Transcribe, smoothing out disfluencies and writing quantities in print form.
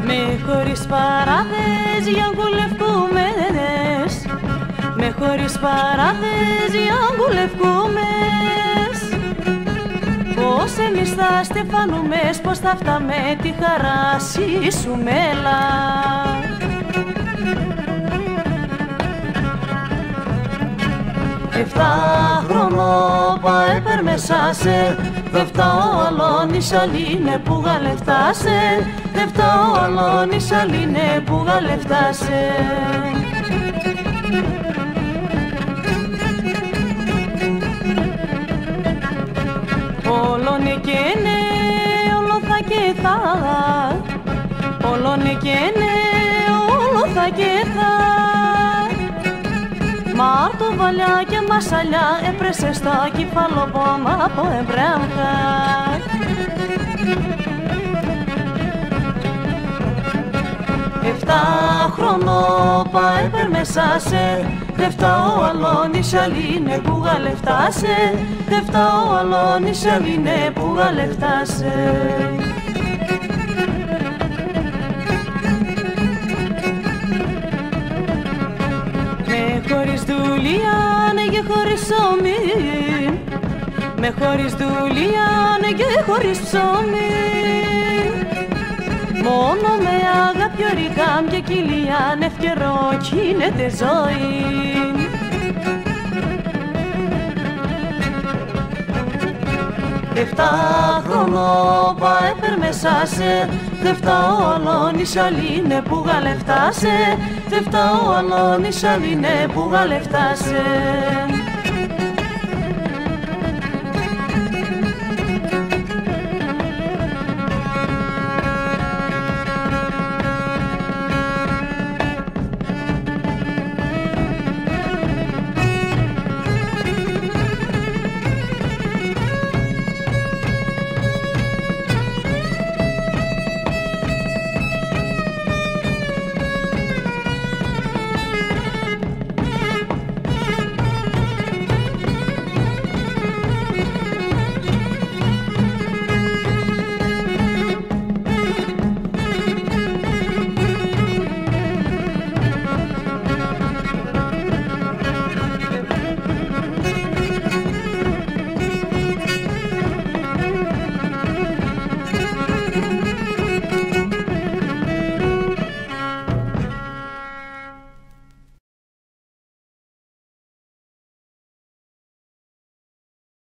Με χωρίς παράδες για γκουλευκούμες, με χωρίς παράδες για γκουλευκούμες. Πώς εμείς θα στεφανούμες, πώς θα φτάμε τη χαρά σου μέλα. Εφτά χρονό πάεπερ μεσάσε, δε φτάω αλόνι σαλίνε που γαλεφτάσε, δε φτάω αλόνι σαλίνε που γαλεφτάσε. Όλονε και ναι, όλο θα και θα, όλονε και ναι, όλο θα και θα. Μάρτο βαλιά και μασαλιά έπρεσε στο κεφαλοπόμα από εμπρέμχα. Εφτά χρονό πάεπερ μεσάσε, δε φτάω αλόνι σαλίνε που γαλεφτάσε, δε φτάω αλόνι σαλίνε που γαλεφτάσε. Με χωρίς δουλειά ναι και χωρίς ψωμί, με χωρίς δουλειά ναι και χωρίς ψωμί. Μόνο με αγάπη ορικάμ και κοιλιάν ευκαιρό κίνεται ζωή. Εφτά χρονό πάεπερ μεσάσε, δε φτάω αλόνι σαλίνε που γαλεφτάσε, δε φτάω αλόνι σαλίνε που γαλεφτάσε.